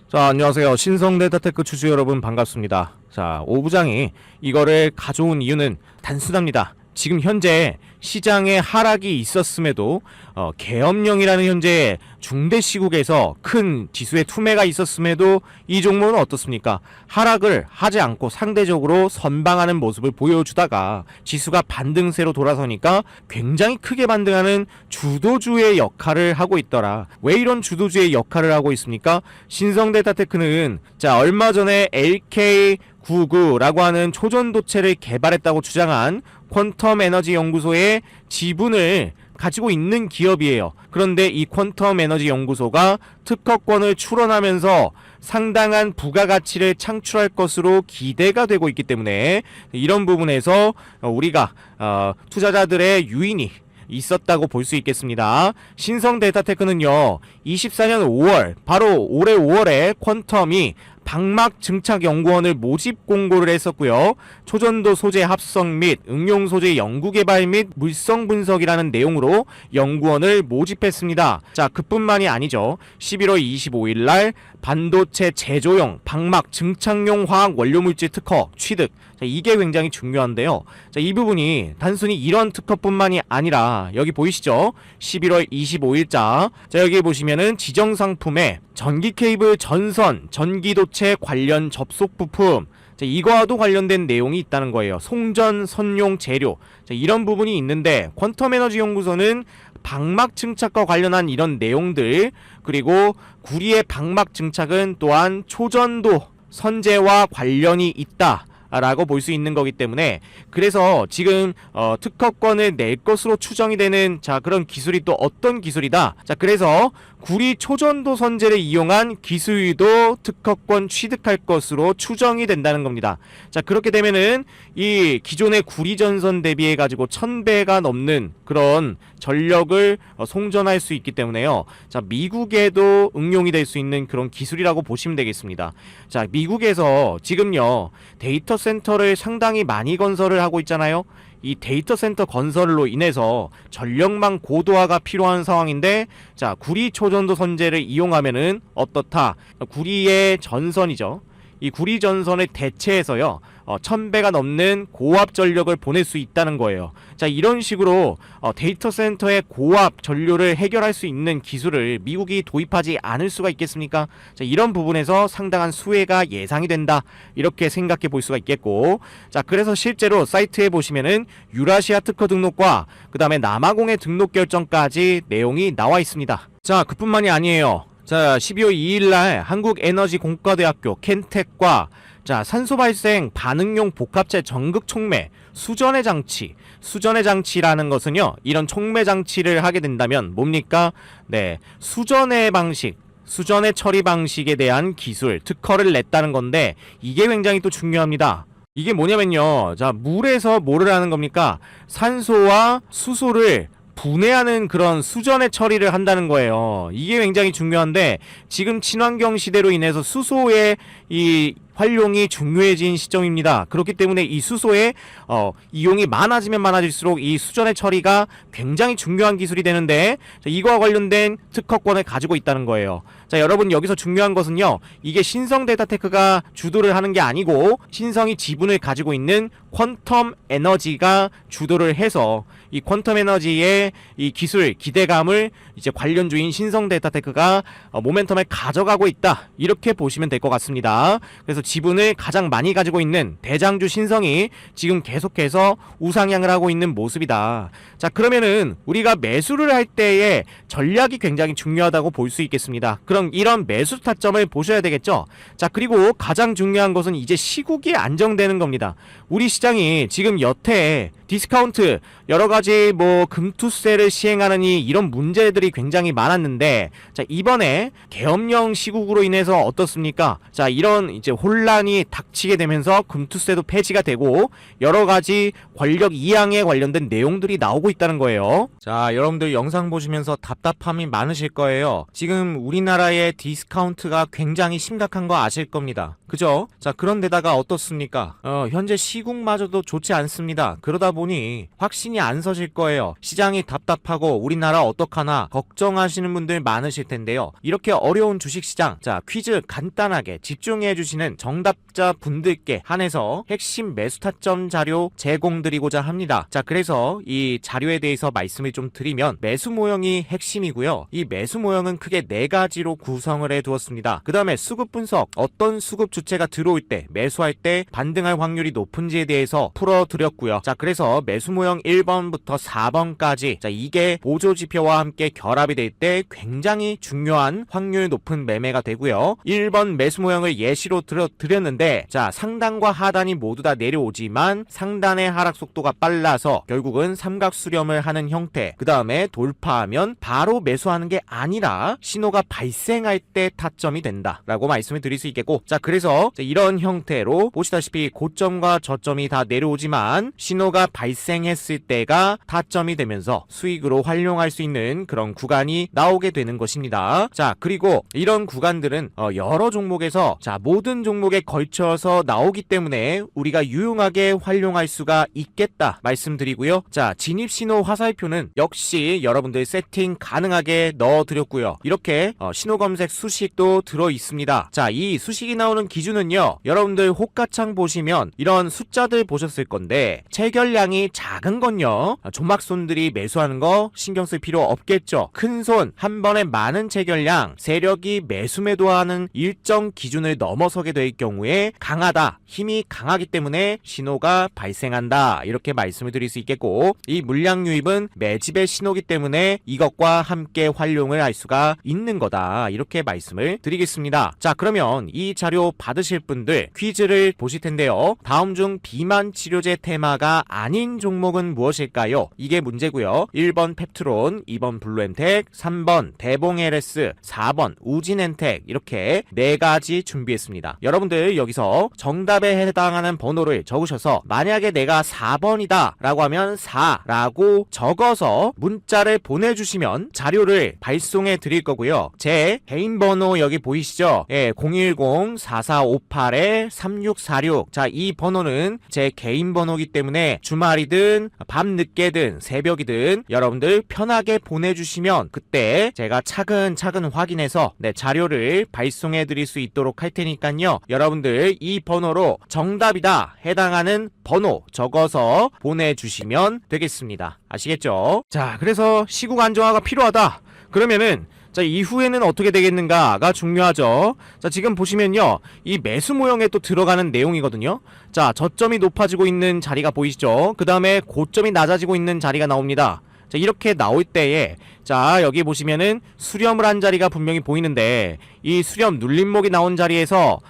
자, 안녕하세요. 신성데이터테크 주주 여러분 반갑습니다. 자, 오부장이 이거를 가져온 이유는 단순합니다. 지금 현재 시장에 하락이 있었음에도 계엄령이라는 현재 중대 시국에서 큰 지수의 투매가 있었음에도 이 종목은 어떻습니까? 하락을 하지 않고 상대적으로 선방하는 모습을 보여주다가 지수가 반등세로 돌아서니까 굉장히 크게 반등하는 주도주의 역할을 하고 있더라. 왜 이런 주도주의 역할을 하고 있습니까? 신성데이터테크는 자, 얼마 전에 LK99라고 하는 초전도체를 개발했다고 주장한 퀀텀 에너지 연구소의 지분을 가지고 있는 기업이에요. 그런데 이 퀀텀 에너지 연구소가 특허권을 출원하면서 상당한 부가가치를 창출할 것으로 기대가 되고 있기 때문에 이런 부분에서 우리가 투자자들의 유인이 있었다고 볼 수 있겠습니다. 신성데이터테크는요 24년 5월 바로 올해 5월에 퀀텀이 방막증착연구원을 모집 공고를 했었고요. 초전도 소재 합성 및 응용 소재 연구개발 및 물성 분석이라는 내용으로 연구원을 모집했습니다. 자, 그뿐만이 아니죠. 11월 25일 날 반도체 제조용 방막 증착용 화학 원료물질 특허 취득. 자, 이게 굉장히 중요한데요. 자, 이 부분이 단순히 이런 특허뿐만이 아니라 여기 보이시죠? 11월 25일자. 자, 여기 보시면은 지정 상품에 전기 케이블 전선, 전기도체 관련 접속 부품, 자, 이거와도 관련된 내용이 있다는 거예요. 송전 선용 재료. 자, 이런 부분이 있는데 퀀텀 에너지 연구소는 방막 증착과 관련한 이런 내용들, 그리고 구리의 방막 증착은 또한 초전도 선재와 관련이 있다 라고 볼 수 있는 거기 때문에, 그래서 지금 특허권을 낼 것으로 추정이 되는 자, 그런 기술이 또 어떤 기술이다. 자, 그래서 구리 초전도 선재를 이용한 기술도 특허권 취득할 것으로 추정이 된다는 겁니다. 자, 그렇게 되면은 이 기존의 구리 전선 대비해 가지고 1000배가 넘는 그런 전력을 송전할 수 있기 때문에요. 자, 미국에도 응용이 될 수 있는 그런 기술이라고 보시면 되겠습니다. 자, 미국에서 지금요 데이터 센터를 상당히 많이 건설을 하고 있잖아요. 이 데이터 센터 건설로 인해서 전력망 고도화가 필요한 상황인데, 자, 구리 초전도 선재를 이용하면은 어떻다? 구리의 전선이죠. 이 구리 전선을 대체해서요 1000배가 넘는 고압 전력을 보낼 수 있다는 거예요. 자, 이런 식으로 데이터 센터의 고압 전류를 해결할 수 있는 기술을 미국이 도입하지 않을 수가 있겠습니까? 자, 이런 부분에서 상당한 수혜가 예상이 된다, 이렇게 생각해 볼 수가 있겠고, 자, 그래서 실제로 사이트에 보시면은 유라시아 특허 등록과 그 다음에 남아공의 등록 결정까지 내용이 나와 있습니다. 자, 그뿐만이 아니에요. 자, 12월 2일날 한국에너지공과대학교 켄텍과 자, 산소 발생 반응용 복합체 전극 촉매 수전의 장치. 수전의 장치라는 것은요, 이런 촉매 장치를 하게 된다면 뭡니까? 네, 수전의 방식, 수전의 처리 방식에 대한 기술 특허를 냈다는 건데, 이게 굉장히 또 중요합니다. 이게 뭐냐면요, 자, 물에서 뭐를 하는 겁니까? 산소와 수소를 분해하는 그런 수전의 처리를 한다는 거예요. 이게 굉장히 중요한데, 지금 친환경 시대로 인해서 수소의 이 활용이 중요해진 시점입니다. 그렇기 때문에 이 수소의 이용이 많아지면 많아질수록 이 수전의 처리가 굉장히 중요한 기술이 되는데, 자, 이거와 관련된 특허권을 가지고 있다는 거예요. 자, 여러분, 여기서 중요한 것은요, 이게 신성데이터테크가 주도를 하는 게 아니고 신성이 지분을 가지고 있는 퀀텀 에너지가 주도를 해서 이 퀀텀 에너지의 이 기술 기대감을 이제 관련주인 신성데이터테크가 모멘텀에 가져가고 있다, 이렇게 보시면 될 것 같습니다. 그래서 지분을 가장 많이 가지고 있는 대장주 신성이 지금 계속해서 우상향을 하고 있는 모습이다. 자, 그러면은 우리가 매수를 할 때의 전략이 굉장히 중요하다고 볼 수 있겠습니다. 그럼 이런 매수 타점을 보셔야 되겠죠. 자, 그리고 가장 중요한 것은 이제 시국이 안정되는 겁니다. 우리 시장이 지금 여태 디스카운트 여러가지 뭐 금투세를 시행하느니 이런 문제들이 굉장히 많았는데, 자, 이번에 계엄령 시국으로 인해서 어떻습니까? 자, 이런 이제 혼란이 닥치게 되면서 금투세도 폐지가 되고 여러가지 권력 이양에 관련된 내용들이 나오고 있다는 거예요. 자, 여러분들 영상 보시면서 답답함이 많으실 거예요. 지금 우리나라의 디스카운트가 굉장히 심각한 거 아실 겁니다. 그죠? 자, 그런데다가 어떻습니까? 현재 시국마저도 좋지 않습니다. 그러다 보니 확신이 안 서실 거예요. 시장이 답답하고 우리나라 어떡하나 걱정하시는 분들 많으실 텐데요. 이렇게 어려운 주식시장, 자, 퀴즈 간단하게 집중해 주시는 정답자 분들께 한해서 핵심 매수 타점 자료 제공드리고자 합니다. 자, 그래서 이 자료에 대해서 말씀을 좀 드리면 매수 모형이 핵심이고요. 이 매수 모형은 크게 4가지로 구성을 해 두었습니다. 그 다음에 수급 분석, 어떤 수급 주체가 들어올 때 매수할 때 반등할 확률이 높은지에 대해서 풀어드렸고요. 자, 그래서 매수 모형 1번부터 4번까지, 자, 이게 보조 지표와 함께 결합이 될 때 굉장히 중요한 확률 높은 매매가 되고요. 1번 매수 모형을 예시로 드렸는데, 자, 상단과 하단이 모두 다 내려오지만 상단의 하락 속도가 빨라서 결국은 삼각 수렴을 하는 형태, 그 다음에 돌파하면 바로 매수하는 게 아니라 신호가 발생할 때 타점이 된다 라고 말씀을 드릴 수 있겠고, 자, 그래서 이런 형태로 보시다시피 고점과 저점이 다 내려오지만 신호가 발생했을 때가 타점이 되면서 수익으로 활용할 수 있는 그런 구간이 나오게 되는 것입니다. 자, 그리고 이런 구간들은 여러 종목에서, 자, 모든 종목에 걸쳐서 나오기 때문에 우리가 유용하게 활용할 수가 있겠다 말씀드리고요. 자, 진입신호 화살표는 역시 여러분들 세팅 가능하게 넣어드렸고요. 이렇게 신호검색 수식도 들어있습니다. 자, 이 수식이 나오는 기준은요, 여러분들 호가창 보시면 이런 숫자들 보셨을 건데 체결량이 작은 건요, 조막손들이 매수하는 거 신경 쓸 필요 없겠죠. 큰 손 한 번에 많은 체결량, 세력이 매수 매도하는 일정 기준을 넘어서게 될 경우에 강하다, 힘이 강하기 때문에 신호가 발생한다, 이렇게 말씀을 드릴 수 있겠고, 이 물량 유입은 매집의 신호기 때문에 이것과 함께 활용을 할 수가 있는 거다, 이렇게 말씀을 드리겠습니다. 자, 그러면 이 자료 받으실 분들 퀴즈를 보실 텐데요. 다음 중 비만 치료제 테마가 아닌 종목은 무엇일까요? 이게 문제고요. 1번 펩트론, 2번 블루엔텍, 3번 대봉LS, 4번 우진엔텍, 이렇게 4가지 준비했습니다. 여러분들 여기서 정답에 해당하는 번호를 적으셔서 만약에 내가 4번이다 라고 하면 4라고 적어서 문자를 보내주시면 자료를 발송해 드릴 거고요. 제 개인 번호 여기 보이시죠? 예, 010-4458-3646. 자, 이 번호는 제 개인 번호기 때문에 주말이든 밤늦게든 새벽이든 여러분들 편하게 보내주시면 그때 제가 차근차근 확인해서 자료를 발송해 드릴 수 있도록 할 테니까요. 여러분들 이 번호로 정답이다 해당하는 번호 적어서 보내주시면 되겠습니다. 아시겠죠? 자, 그래서 시국 안정화가 필요하다 그러면은, 자, 이후에는 어떻게 되겠는가가 중요하죠. 자, 지금 보시면요, 이 매수 모형에 또 들어가는 내용이거든요. 자, 저점이 높아지고 있는 자리가 보이시죠? 그 다음에 고점이 낮아지고 있는 자리가 나옵니다. 자, 이렇게 나올 때에, 자, 여기 보시면은 수렴을 한 자리가 분명히 보이는데, 이 수렴 눌림목이 나온 자리에서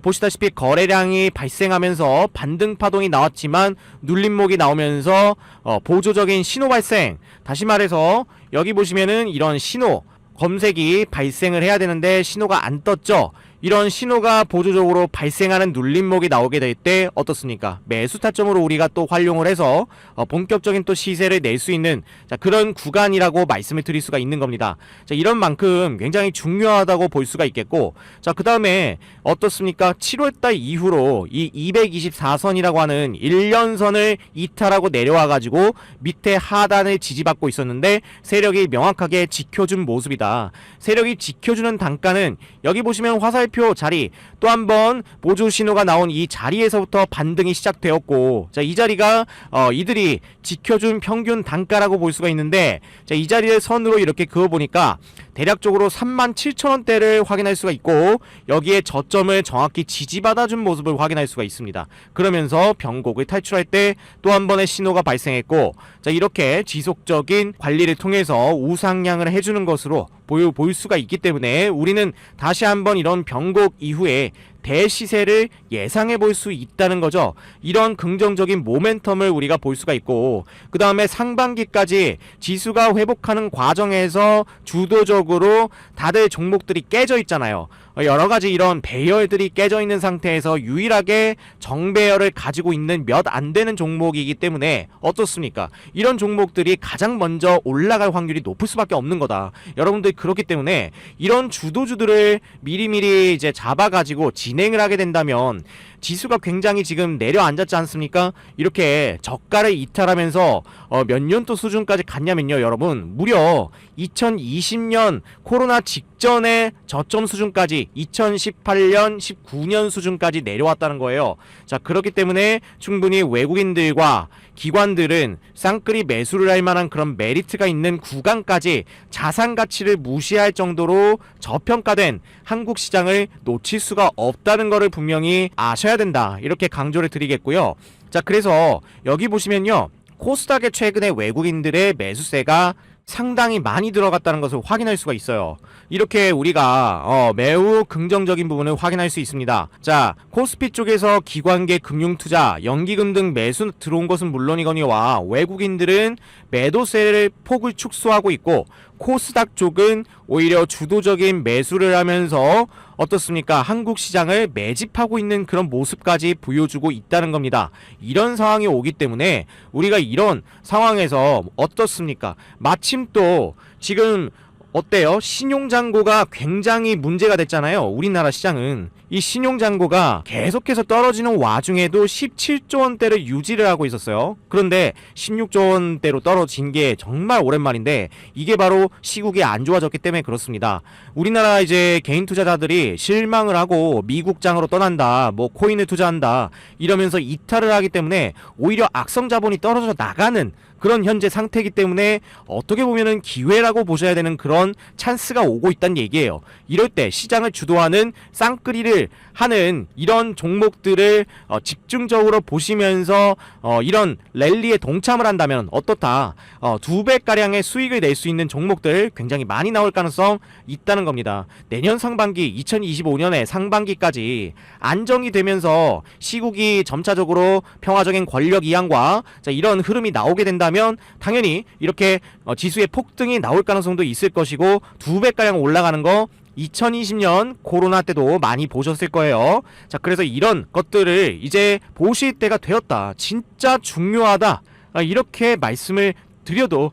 보시다시피 거래량이 발생하면서 반등 파동이 나왔지만 눌림목이 나오면서 보조적인 신호 발생, 다시 말해서 여기 보시면은 이런 신호 검색이 발생을 해야 되는데 신호가 안 떴죠. 이런 신호가 보조적으로 발생하는 눌림목이 나오게 될 때 어떻습니까? 매수 타점으로 우리가 또 활용을 해서 본격적인 또 시세를 낼 수 있는, 자, 그런 구간이라고 말씀을 드릴 수가 있는 겁니다. 자, 이런 만큼 굉장히 중요하다고 볼 수가 있겠고, 자, 그 다음에 어떻습니까? 7월달 이후로 이 224선이라고 하는 1년선을 이탈하고 내려와가지고 밑에 하단을 지지받고 있었는데 세력이 명확하게 지켜준 모습이다. 세력이 지켜주는 단가는 여기 보시면 화살표 자리, 또 한 번 보조 신호가 나온 이 자리에서부터 반등이 시작되었고, 자, 이 자리가 이들이 지켜준 평균 단가라고 볼 수가 있는데, 자, 이 자리를 선으로 이렇게 그어보니까 대략적으로 37,000원대를 확인할 수가 있고, 여기에 저점을 정확히 지지받아준 모습을 확인할 수가 있습니다. 그러면서 변곡을 탈출할 때 또 한 번의 신호가 발생했고, 자, 이렇게 지속적인 관리를 통해서 우상향을 해주는 것으로 보일 수가 있기 때문에 우리는 다시 한번 이런 변곡 이후에 대시세를 예상해 볼 수 있다는 거죠. 이런 긍정적인 모멘텀을 우리가 볼 수가 있고, 그 다음에 상반기까지 지수가 회복하는 과정에서 주도적으로 다들 종목들이 깨져 있잖아요. 여러 가지 이런 배열들이 깨져 있는 상태에서 유일하게 정배열을 가지고 있는 몇 안 되는 종목이기 때문에 어떻습니까? 이런 종목들이 가장 먼저 올라갈 확률이 높을 수밖에 없는 거다. 여러분들 그렇기 때문에 이런 주도주들을 미리미리 이제 잡아가지고 진행을 하게 된다면 지수가 굉장히 지금 내려앉았지 않습니까? 이렇게 저가를 이탈하면서 몇 년도 수준까지 갔냐면요, 여러분. 무려 2020년 코로나 직전의 저점 수준까지 2018년, 19년 수준까지 내려왔다는 거예요. 자, 그렇기 때문에 충분히 외국인들과 기관들은 쌍끌이 매수를 할 만한 그런 메리트가 있는 구간까지 자산 가치를 무시할 정도로 저평가된 한국 시장을 놓칠 수가 없다는 것을 분명히 아셔야 된다. 이렇게 강조를 드리겠고요. 자, 그래서 여기 보시면요. 코스닥의 최근에 외국인들의 매수세가 상당히 많이 들어갔다는 것을 확인할 수가 있어요. 이렇게 우리가 매우 긍정적인 부분을 확인할 수 있습니다. 자, 코스피 쪽에서 기관계 금융투자, 연기금 등 매수 들어온 것은 물론이거니와 외국인들은 매도세를 폭을 축소하고 있고 코스닥 쪽은 오히려 주도적인 매수를 하면서 어떻습니까? 한국 시장을 매집하고 있는 그런 모습까지 보여주고 있다는 겁니다. 이런 상황이 오기 때문에 우리가 이런 상황에서 어떻습니까? 마침 또 지금 어때요? 신용잔고가 굉장히 문제가 됐잖아요. 우리나라 시장은. 이 신용잔고가 계속해서 떨어지는 와중에도 17조 원대를 유지를 하고 있었어요. 그런데 16조 원대로 떨어진 게 정말 오랜만인데 이게 바로 시국이 안 좋아졌기 때문에 그렇습니다. 우리나라 이제 개인 투자자들이 실망을 하고 미국장으로 떠난다, 뭐 코인을 투자한다 이러면서 이탈을 하기 때문에 오히려 악성 자본이 떨어져 나가는 그런 현재 상태이기 때문에 어떻게 보면은 기회라고 보셔야 되는 그런 찬스가 오고 있다는 얘기예요. 이럴 때 시장을 주도하는 쌍끌이를 하는 이런 종목들을 집중적으로 보시면서 이런 랠리에 동참을 한다면 어떻다. 2배가량의 수익을 낼 수 있는 종목들 굉장히 많이 나올 가능성 있다는 겁니다. 내년 상반기 2025년의 상반기까지 안정이 되면서 시국이 점차적으로 평화적인 권력 이양과 이런 흐름이 나오게 된다면 당연히 이렇게 지수의 폭등이 나올 가능성도 있을 것이고 2배가량 올라가는 거 2020년 코로나 때도 많이 보셨을 거예요. 자, 그래서 이런 것들을 이제 보실 때가 되었다. 진짜 중요하다. 이렇게 말씀을 드려도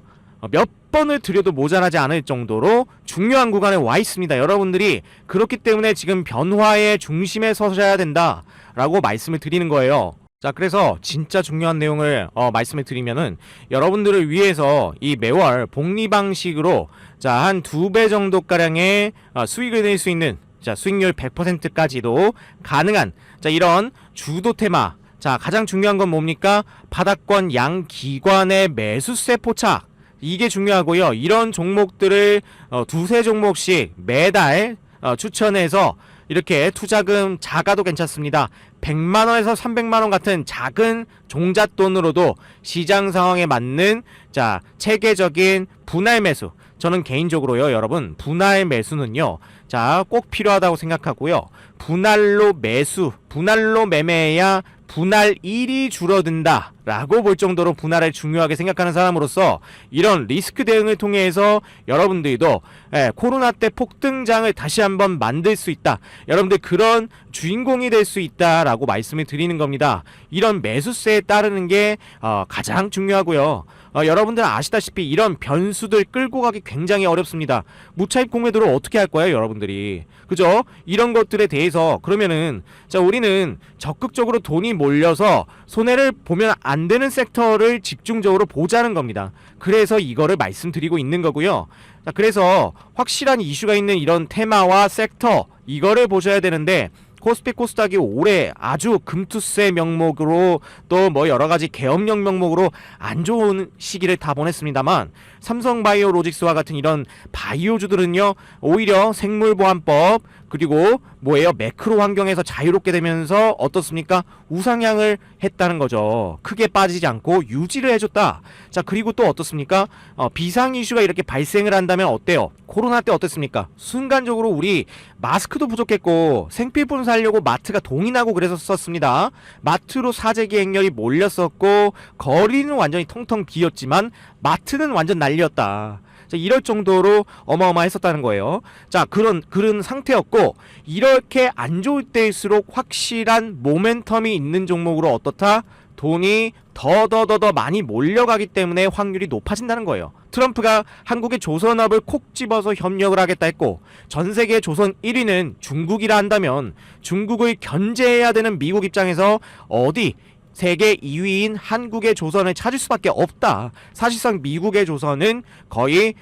몇 번을 드려도 모자라지 않을 정도로 중요한 구간에 와 있습니다. 여러분들이 그렇기 때문에 지금 변화의 중심에 서셔야 된다 라고 말씀을 드리는 거예요. 자, 그래서 진짜 중요한 내용을 말씀을 드리면은 여러분들을 위해서 이 매월 복리 방식으로 자, 한 2배 정도가량의 수익을 낼 수 있는 자, 수익률 100%까지도 가능한 자, 이런 주도 테마. 자, 가장 중요한 건 뭡니까? 바닥권 양기관의 매수세 포착. 이게 중요하고요. 이런 종목들을 두세 종목씩 매달 추천해서 이렇게 투자금 작아도 괜찮습니다. 100만원에서 300만원 같은 작은 종잣돈으로도 시장 상황에 맞는 자, 체계적인 분할 매수. 저는 개인적으로요, 여러분, 분할 매수는요, 자, 꼭 필요하다고 생각하고요. 분할로 매수, 분할로 매매해야 분할일이 줄어든다 라고 볼 정도로 분할을 중요하게 생각하는 사람으로서 이런 리스크 대응을 통해서 여러분들도 코로나 때 폭등장을 다시 한번 만들 수 있다, 여러분들 그런 주인공이 될 수 있다 라고 말씀을 드리는 겁니다. 이런 매수세에 따르는 게 가장 중요하고요. 여러분들 아시다시피 이런 변수들 끌고 가기 굉장히 어렵습니다. 무차입 공매도를 어떻게 할 거예요, 여러분들이? 그죠? 이런 것들에 대해서 그러면은 자, 우리는 적극적으로 돈이 몰려서 손해를 보면 안 되는 섹터를 집중적으로 보자는 겁니다. 그래서 이거를 말씀드리고 있는 거고요. 자, 그래서 확실한 이슈가 있는 이런 테마와 섹터 이거를 보셔야 되는데 코스피 코스닥이 올해 아주 금투세 명목으로 또 뭐 여러가지 계엄령 명목으로 안 좋은 시기를 다 보냈습니다만 삼성바이오로직스와 같은 이런 바이오주들은요 오히려 생물보안법 그리고 뭐예요, 매크로 환경에서 자유롭게 되면서 어떻습니까? 우상향을 했다는 거죠. 크게 빠지지 않고 유지를 해줬다. 자, 그리고 또 어떻습니까? 비상 이슈가 이렇게 발생을 한다면 어때요? 코로나 때 어땠습니까? 순간적으로 우리 마스크도 부족했고 생필품 사려고 마트가 동이 나고 그랬었습니다. 마트로 사재기 행렬이 몰렸었고 거리는 완전히 텅텅 비었지만 마트는 완전 난리였다. 자, 이럴 정도로 어마어마했었다는 거예요. 자, 그런 상태였고, 이렇게 안 좋을 때일수록 확실한 모멘텀이 있는 종목으로 어떻다? 돈이 더 많이 몰려가기 때문에 확률이 높아진다는 거예요. 트럼프가 한국의 조선업을 콕 집어서 협력을 하겠다 했고, 전세계 조선 1위는 중국이라 한다면 중국을 견제해야 되는 미국 입장에서 어디 세계 2위인 한국의 조선을 찾을 수밖에 없다. 사실상 미국의 조선은 거의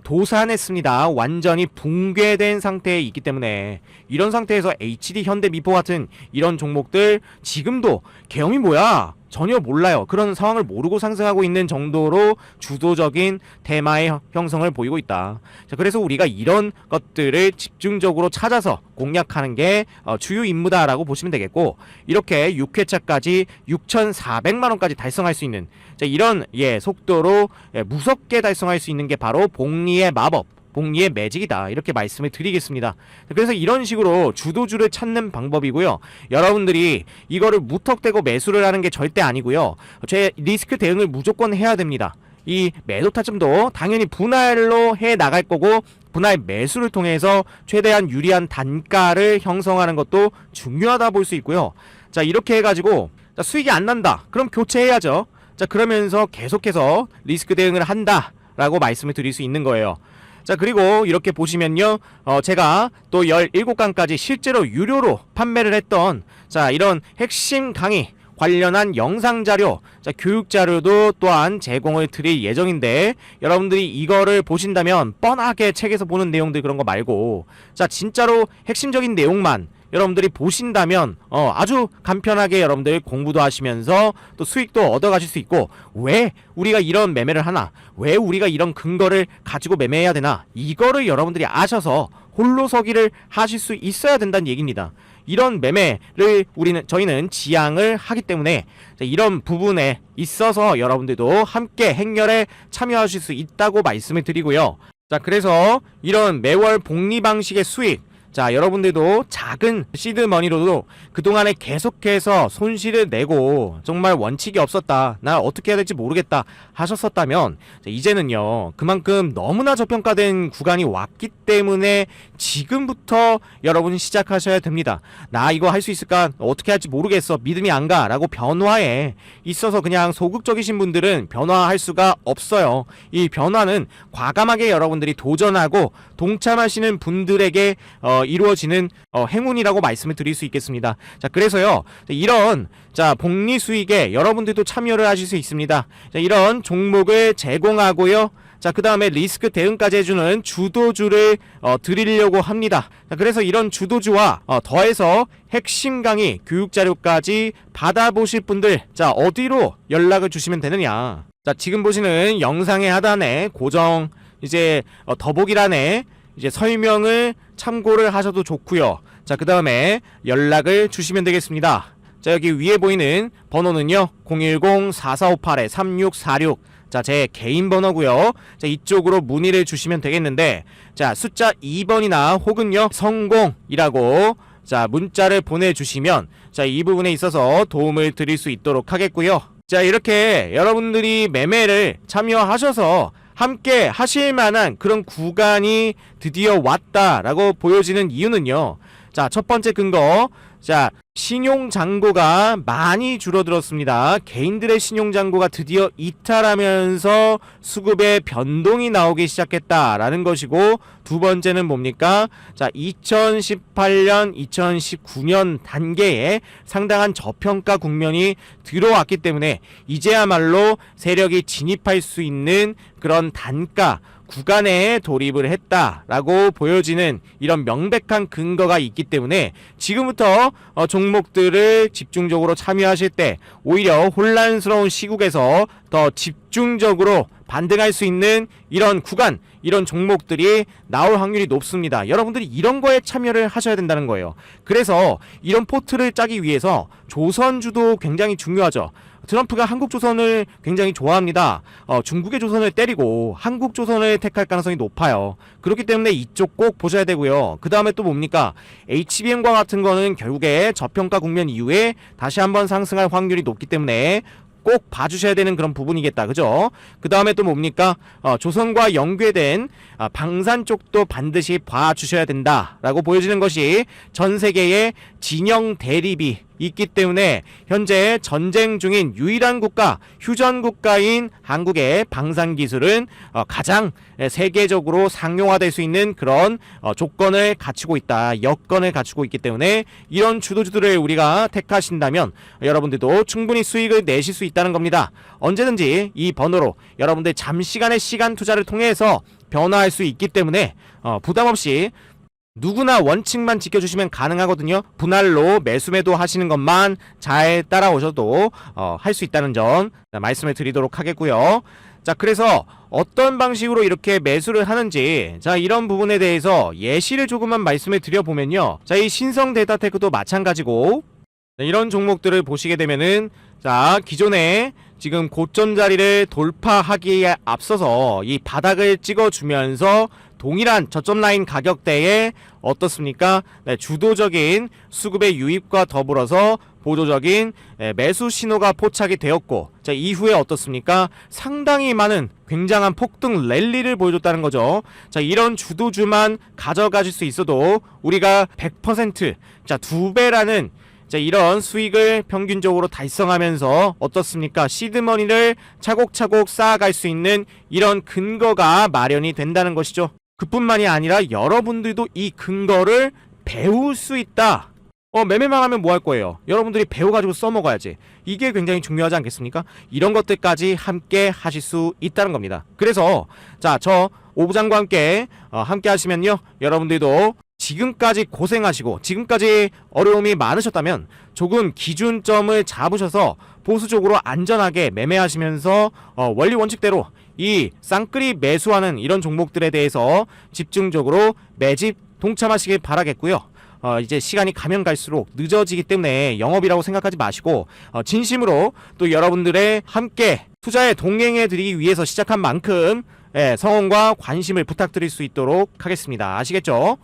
도산했습니다. 완전히 붕괴된 상태에 있기 때문에, 이런 상태에서 HD 현대미포 같은 이런 종목들 지금도 계엄이 뭐야? 전혀 몰라요. 그런 상황을 모르고 상승하고 있는 정도로 주도적인 테마의 형성을 보이고 있다. 자, 그래서 우리가 이런 것들을 집중적으로 찾아서 공략하는 게 주요 임무다라고 보시면 되겠고, 이렇게 6회차까지 6,400만원까지 달성할 수 있는, 자, 이런 속도로 무섭게 달성할 수 있는 게 바로 복리의 마법, 복리의 매직이다, 이렇게 말씀을 드리겠습니다. 그래서 이런 식으로 주도주를 찾는 방법이고요. 여러분들이 이거를 무턱대고 매수를 하는 게 절대 아니고요. 제 리스크 대응을 무조건 해야 됩니다. 이 매도 타점도 당연히 분할로 해 나갈 거고, 분할 매수를 통해서 최대한 유리한 단가를 형성하는 것도 중요하다 볼 수 있고요. 자, 이렇게 해가지고 수익이 안 난다, 그럼 교체해야죠. 자, 그러면서 계속해서 리스크 대응을 한다 라고 말씀을 드릴 수 있는 거예요. 자, 그리고 이렇게 보시면요, 제가 또 17강까지 실제로 유료로 판매를 했던, 자, 이런 핵심 강의 관련한 영상 자료, 자, 교육 자료도 또한 제공을 드릴 예정인데, 여러분들이 이거를 보신다면 뻔하게 책에서 보는 내용들 그런 거 말고, 자, 진짜로 핵심적인 내용만 여러분들이 보신다면 아주 간편하게 여러분들 공부도 하시면서 또 수익도 얻어가실 수 있고, 왜 우리가 이런 매매를 하나, 왜 우리가 이런 근거를 가지고 매매해야 되나, 이거를 여러분들이 아셔서 홀로서기를 하실 수 있어야 된다는 얘기입니다. 이런 매매를 저희는 지향을 하기 때문에 이런 부분에 있어서 여러분들도 함께 행렬에 참여하실 수 있다고 말씀을 드리고요. 자, 그래서 이런 매월 복리 방식의 수익, 자, 여러분들도 작은 시드머니로도 그동안에 계속해서 손실을 내고 정말 원칙이 없었다, 나 어떻게 해야 될지 모르겠다 하셨었다면, 이제는요, 그만큼 너무나 저평가된 구간이 왔기 때문에 지금부터 여러분 시작하셔야 됩니다. 나 이거 할 수 있을까? 어떻게 할지 모르겠어, 믿음이 안 가 라고 변화에 있어서 그냥 소극적이신 분들은 변화할 수가 없어요. 이 변화는 과감하게 여러분들이 도전하고 동참하시는 분들에게 이루어지는 행운이라고 말씀을 드릴 수 있겠습니다. 자, 그래서요, 이런 복리 수익에 여러분들도 참여를 하실 수 있습니다. 자, 이런 종목을 제공하고요. 자, 그 다음에 리스크 대응까지 해주는 주도주를 드리려고 합니다. 자, 그래서 이런 주도주와 더해서 핵심 강의 교육 자료까지 받아보실 분들, 자, 어디로 연락을 주시면 되느냐. 자, 지금 보시는 영상의 하단에 고정 더보기란에 설명을 참고를 하셔도 좋고요. 자, 그 다음에 연락을 주시면 되겠습니다. 자, 여기 위에 보이는 번호는요, 010-4458-3646, 자, 제 개인 번호고요. 자, 이쪽으로 문의를 주시면 되겠는데, 자, 숫자 2번이나 혹은요 성공이라고 자 문자를 보내주시면, 자, 이 부분에 있어서 도움을 드릴 수 있도록 하겠고요. 자, 이렇게 여러분들이 매매를 참여하셔서 함께 하실 만한 그런 구간이 드디어 왔다라고 보여지는 이유는요, 자, 첫 번째 근거, 자, 신용잔고가 많이 줄어들었습니다. 개인들의 신용잔고가 드디어 이탈하면서 수급에 변동이 나오기 시작했다라는 것이고, 두 번째는 뭡니까? 자, 2018년, 2019년 단계에 상당한 저평가 국면이 들어왔기 때문에 이제야말로 세력이 진입할 수 있는 그런 단가 구간에 돌입을 했다라고 보여지는 이런 명백한 근거가 있기 때문에 지금부터 종목들을 집중적으로 참여하실 때 오히려 혼란스러운 시국에서 더 집중적으로 반등할 수 있는 이런 구간, 이런 종목들이 나올 확률이 높습니다. 여러분들이 이런 거에 참여를 하셔야 된다는 거예요. 그래서 이런 포트를 짜기 위해서 조선주도 굉장히 중요하죠. 트럼프가 한국조선을 굉장히 좋아합니다. 중국의 조선을 때리고 한국조선을 택할 가능성이 높아요. 그렇기 때문에 이쪽 꼭 보셔야 되고요. 그 다음에 또 뭡니까? HBM과 같은 거는 결국에 저평가 국면 이후에 다시 한번 상승할 확률이 높기 때문에 꼭 봐주셔야 되는 그런 부분이겠다. 그죠? 그 다음에 또 뭡니까? 조선과 연계된 방산 쪽도 반드시 봐주셔야 된다라고 보여지는 것이 전 세계의 진영 대립이 있기 때문에 현재 전쟁 중인 유일한 국가, 휴전 국가인 한국의 방산 기술은 가장 세계적으로 상용화될 수 있는 그런 조건을 갖추고 있다, 여건을 갖추고 있기 때문에 이런 주도주들을 우리가 택하신다면 여러분들도 충분히 수익을 내실 수 있다는 겁니다. 언제든지 이 번호로 여러분들 잠시간의 시간 투자를 통해서 변화할 수 있기 때문에 부담없이 누구나 원칙만 지켜주시면 가능하거든요. 분할로 매수매도 하시는 것만 잘 따라오셔도 할 수 있다는 점 말씀을 드리도록 하겠고요. 자, 그래서 어떤 방식으로 이렇게 매수를 하는지, 자, 이런 부분에 대해서 예시를 조금만 말씀을 드려보면요. 자, 이 신성 데이터테크도 마찬가지고, 이런 종목들을 보시게 되면은, 자, 기존에 지금 고점 자리를 돌파하기에 앞서서 이 바닥을 찍어주면서 동일한 저점 라인 가격대에 어떻습니까? 네, 주도적인 수급의 유입과 더불어서 보조적인 매수 신호가 포착이 되었고, 자, 이후에 어떻습니까? 상당히 많은 굉장한 폭등 랠리를 보여줬다는 거죠. 자, 이런 주도주만 가져가실 수 있어도 우리가 100%, 자, 2배라는 자, 이런 수익을 평균적으로 달성하면서 어떻습니까? 시드머니를 차곡차곡 쌓아갈 수 있는 이런 근거가 마련이 된다는 것이죠. 그뿐만이 아니라 여러분들도 이 근거를 배울 수 있다. 매매만 하면 뭐 할 거예요? 여러분들이 배워가지고 써먹어야지. 이게 굉장히 중요하지 않겠습니까? 이런 것들까지 함께 하실 수 있다는 겁니다. 그래서 자, 저 오부장과 함께 하시면요, 여러분들도 지금까지 고생하시고 지금까지 어려움이 많으셨다면 조금 기준점을 잡으셔서 보수적으로 안전하게 매매하시면서 원리 원칙대로 이 쌍끌이 매수하는 이런 종목들에 대해서 집중적으로 매집 동참하시길 바라겠고요. 이제 시간이 가면 갈수록 늦어지기 때문에 영업이라고 생각하지 마시고 진심으로 또 여러분들의 함께 투자에 동행해 드리기 위해서 시작한 만큼 성원과 관심을 부탁드릴 수 있도록 하겠습니다. 아시겠죠?